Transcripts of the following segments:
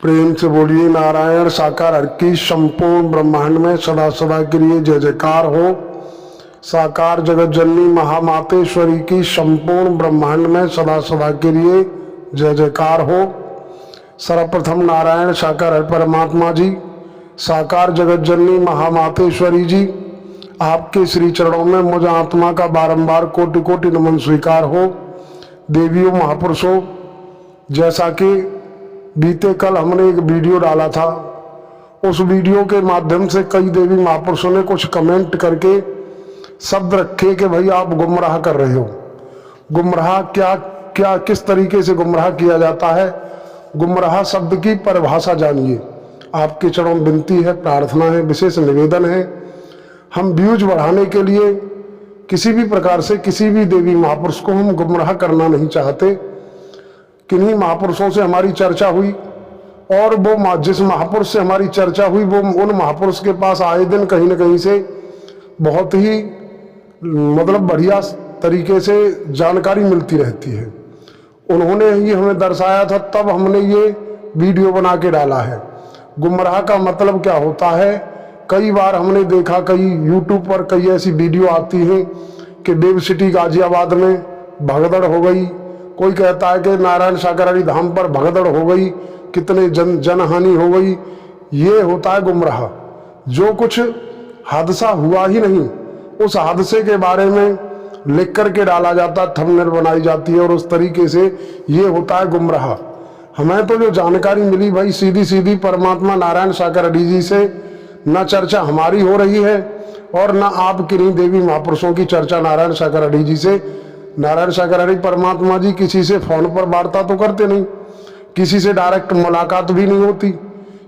प्रेम से बोलिए नारायण साकार हर की संपूर्ण ब्रह्मांड में सदा सदा के लिए जय जयकार हो। साकार जगत जननी महामातेश्वरी की संपूर्ण ब्रह्मांड में सदा सदा के लिए जय जयकार हो। सर्वप्रथम नारायण साकार हर परमात्मा जी, साकार जगत जननी महामातेश्वरी जी, आपके श्री चरणों में मुझ आत्मा का बारंबार कोटि कोटि नमन स्वीकार हो। देवियों महापुरुषों, जैसा कि बीते कल हमने एक वीडियो डाला था, उस वीडियो के माध्यम से कई देवी महापुरुषों ने कुछ कमेंट करके शब्द रखे कि भाई आप गुमराह कर रहे हो। गुमराह क्या क्या किस तरीके से गुमराह किया जाता है, गुमराह शब्द की परिभाषा जानिए। आपके चरणों में विनती है, प्रार्थना है, विशेष निवेदन है। हम व्यूज बढ़ाने के लिए किसी भी प्रकार से किसी भी देवी महापुरुष को हम गुमराह करना नहीं चाहते। किन्हीं महापुरुषों से हमारी चर्चा हुई और वो जिस महापुरुष से हमारी चर्चा हुई वो उन महापुरुष के पास आए दिन कहीं न कहीं से बहुत ही मतलब बढ़िया तरीके से जानकारी मिलती रहती है। उन्होंने ही हमें दर्शाया था, तब हमने ये वीडियो बना के डाला है। गुमराह का मतलब क्या होता है, कई बार हमने देखा, कई यूट्यूब पर कई ऐसी वीडियो आती हैं कि देव सिटी गाजियाबाद में भगदड़ हो गई, कोई कहता है कि नारायण सागरारी धाम पर भगदड़ हो गई, कितने जनहानि हो गई। ये होता है गुमराह। जो कुछ हादसा हुआ ही नहीं, उस हादसे के बारे में लिख करके डाला जाता, थंबनेल बनाई जाती है और उस तरीके से ये होता है गुमराह। हमें तो जो जानकारी मिली भाई सीधी सीधी परमात्मा नारायण सागरारी जी से, न चर्चा हमारी हो रही है और न आप किन्हीं देवी महापुरुषों की चर्चा नारायण सागरारी जी से। नारायण सागरारी परमात्मा जी किसी से फोन पर वार्ता तो करते नहीं, किसी से डायरेक्ट मुलाकात भी नहीं होती।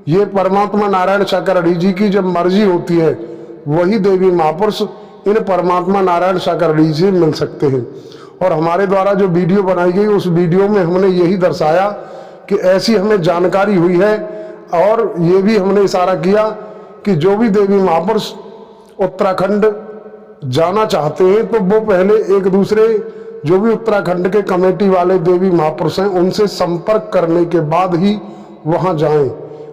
ये परमात्मा नारायण सागरारी जी की जब मर्जी होती है वही देवी महापुरुष इन परमात्मा नारायण सागरारी जी से मिल सकते हैं। और हमारे द्वारा जो वीडियो बनाई गई उस वीडियो में हमने यही दर्शाया कि ऐसी हमें जानकारी हुई है और ये भी हमने इशारा किया कि जो भी देवी महापुरुष उत्तराखंड जाना चाहते हैं तो वो पहले एक दूसरे जो भी उत्तराखंड के कमेटी वाले देवी महापुरुष हैं उनसे संपर्क करने के बाद ही वहां जाएं।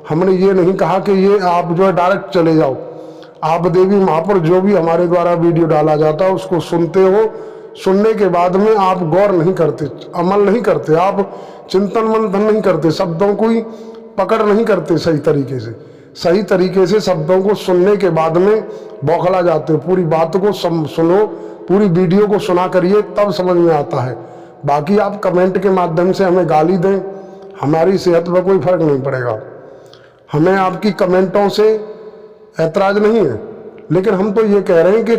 हमने ये नहीं कहा कि ये आप जो है डायरेक्ट चले जाओ। आप देवी महापुरुष जो भी हमारे द्वारा वीडियो डाला जाता है उसको सुनते हो, सुनने के बाद में आप गौर नहीं करते, अमल नहीं करते, आप चिंतन मंथन नहीं करते, शब्दों को ही पकड़ नहीं करते सही तरीके से शब्दों को सुनने के बाद में बौखला जाते हो। पूरी बात को सुनो, पूरी वीडियो को सुना करिए, तब समझ में आता है। बाकी आप कमेंट के माध्यम से हमें गाली दें, हमारी सेहत पर कोई फर्क नहीं पड़ेगा। हमें आपकी कमेंटों से ऐतराज नहीं है, लेकिन हम तो ये कह रहे हैं कि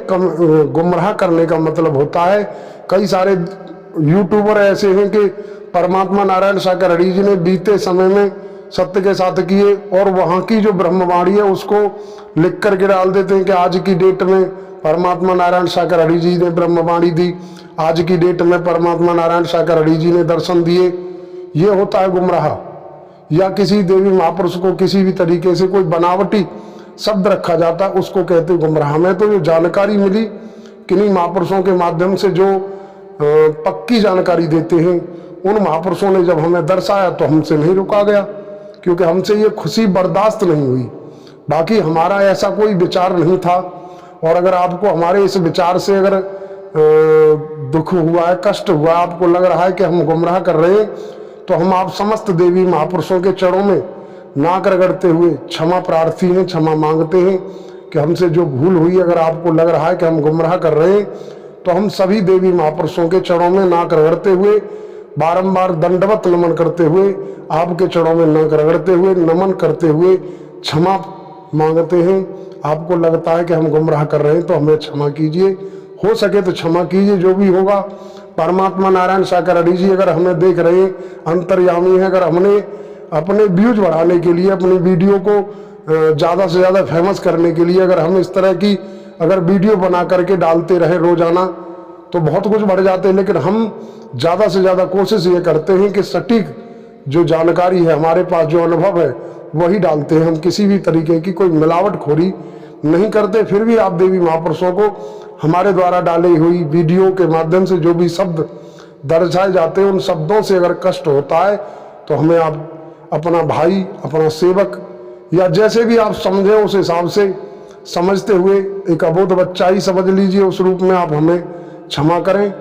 गुमराह करने का मतलब होता है, कई सारे यूट्यूबर ऐसे हैं कि परमात्मा नारायण सागरारी जी ने बीते समय में सत्य के साथ किए और वहाँ की जो ब्रह्मवाणी है उसको लिख करके डाल देते हैं कि आज की डेट में परमात्मा नारायण सागरारी जी ने ब्रह्मवाणी दी, आज की डेट में परमात्मा नारायण सागरारी जी ने दर्शन दिए। ये होता है गुमराह। या किसी देवी महापुरुष को किसी भी तरीके से कोई बनावटी शब्द रखा जाता है उसको कहते हैं गुमराह। में तो जो जानकारी मिली किन्हीं महापुरुषों के माध्यम से जो पक्की जानकारी देते हैं, उन महापुरुषों ने जब हमें दर्शाया तो हमसे नहीं रुका गया, क्योंकि हमसे ये खुशी बर्दाश्त नहीं हुई। बाकी हमारा ऐसा कोई विचार नहीं था। और अगर आपको हमारे इस विचार से अगर दुख हुआ है, कष्ट हुआ, आपको लग रहा है कि हम गुमराह कर रहे हैं, तो हम आप समस्त देवी महापुरुषों के चरणों में नाक रगड़ते हुए क्षमा प्रार्थी हैं, क्षमा मांगते हैं कि हमसे जो भूल हुई, अगर आपको लग रहा है कि हम गुमराह कर रहे हैं, तो हम सभी देवी महापुरुषों के चरणों में नाक रगड़ते हुए, बारंबार दंडवत नमन करते हुए, आपके चरणों में नाक रगड़ते हुए, नमन करते हुए क्षमा मांगते हैं। आपको लगता है कि हम गुमराह कर रहे हैं तो हमें क्षमा कीजिए, हो सके तो क्षमा कीजिए। जो भी होगा परमात्मा नारायण सागरारी जी अगर हमें देख रहे हैं, अंतर्यामी है, अगर हमने अपने व्यूज बढ़ाने के लिए, अपनी वीडियो को ज़्यादा से ज़्यादा फेमस करने के लिए अगर हम इस तरह की अगर वीडियो बना करके डालते रहे रोजाना तो बहुत कुछ बढ़ जाते हैं। लेकिन हम ज़्यादा से ज़्यादा कोशिश ये करते हैं कि सटीक जो जानकारी है, हमारे पास जो अनुभव है वही डालते हैं। हम किसी भी तरीके की कोई मिलावटखोरी नहीं करते। फिर भी आप देवी महापुरुषों को हमारे द्वारा डाली हुई वीडियो के माध्यम से जो भी शब्द दर्शाए जाते हैं, उन शब्दों से अगर कष्ट होता है तो हमें आप अपना भाई, अपना सेवक, या जैसे भी आप समझें उस हिसाब से समझते हुए एक अबोध बच्चा ही समझ लीजिए, उस रूप में आप हमें क्षमा करें।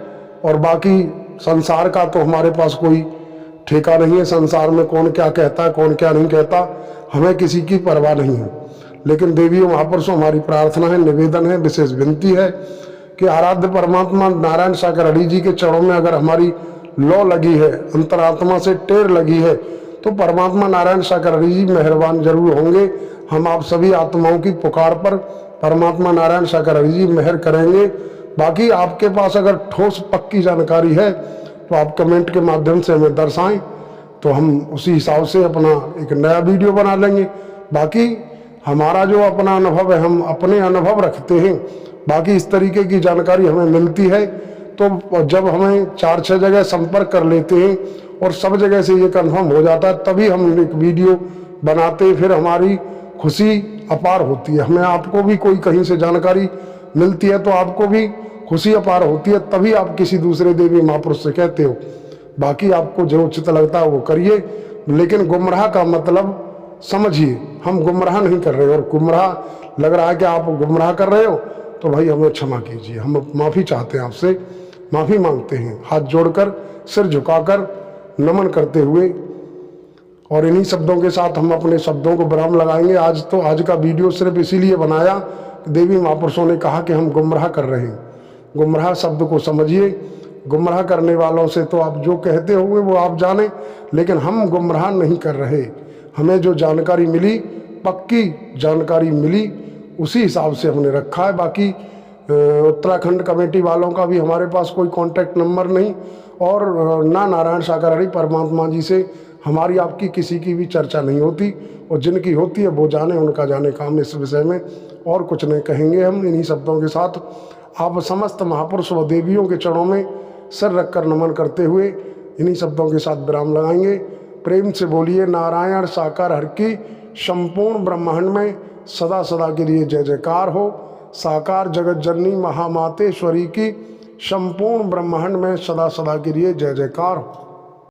और बाकी संसार का तो हमारे पास कोई ठेका नहीं है, संसार में कौन क्या कहता है कौन क्या नहीं कहता, हमें किसी की परवाह नहीं है। लेकिन देवियों महापुरुषों, हमारी प्रार्थना है, निवेदन है, विशेष विनती है कि आराध्य परमात्मा नारायण सागर हरि जी के चरणों में अगर हमारी लौ लगी है, अंतरात्मा से टेर लगी है, तो परमात्मा नारायण सागर हरि जी मेहरबान जरूर होंगे। हम आप सभी आत्माओं की पुकार पर परमात्मा नारायण सागर हरि जी मेहर करेंगे। बाकी आपके पास अगर ठोस पक्की जानकारी है तो आप कमेंट के माध्यम से हमें दर्शाएं, तो हम उसी हिसाब से अपना एक नया वीडियो बना लेंगे। बाकी हमारा जो अपना अनुभव है, हम अपने अनुभव रखते हैं। बाकी इस तरीके की जानकारी हमें मिलती है तो जब हमें 4-6 जगह संपर्क कर लेते हैं और सब जगह से ये कन्फर्म हो जाता है, तभी हम एक वीडियो बनाते हैं। फिर हमारी खुशी अपार होती है। हमें आपको भी कोई कहीं से जानकारी मिलती है तो आपको भी खुशी अपार होती है, तभी आप किसी दूसरे देवी महापुरुष से कहते हो। बाकी आपको जो उचित लगता है वो करिए, लेकिन गुमराह का मतलब समझिए, हम गुमराह नहीं कर रहे। और गुमराह लग रहा है कि आप गुमराह कर रहे हो तो भाई हमें क्षमा कीजिए, हम माफ़ी चाहते हैं, आपसे माफ़ी मांगते हैं, हाथ जोड़कर सिर झुकाकर नमन करते हुए। और इन्हीं शब्दों के साथ हम अपने शब्दों को विराम लगाएंगे। आज का वीडियो सिर्फ इसीलिए बनाया, देवी महापुरुषों ने कहा कि हम गुमराह कर रहे हैं। गुमराह शब्द को समझिए, गुमराह करने वालों से तो आप जो कहते होंगे वो आप जाने, लेकिन हम गुमराह नहीं कर रहे। हमें जो जानकारी मिली, पक्की जानकारी मिली, उसी हिसाब से हमने रखा है। बाकी उत्तराखंड कमेटी वालों का भी हमारे पास कोई कॉन्टैक्ट नंबर नहीं, और ना नारायण सागर हरि परमात्मा जी से हमारी आपकी किसी की भी चर्चा नहीं होती। और जिनकी होती है वो जाने, उनका जाने काम इस विषय में, और कुछ नहीं कहेंगे हम। इन्हीं शब्दों के साथ आप समस्त महापुरुष व देवियों के चरणों में सिर रखकर नमन करते हुए इन्हीं शब्दों के साथ विराम लगाएंगे। प्रेम से बोलिए नारायण साकार हर की संपूर्ण ब्रह्मांड में सदा सदा के लिए जय जयकार हो। साकार जगत जननी महामातेश्वरी की संपूर्ण ब्रह्मांड में सदा सदा के लिए जय जयकार हो।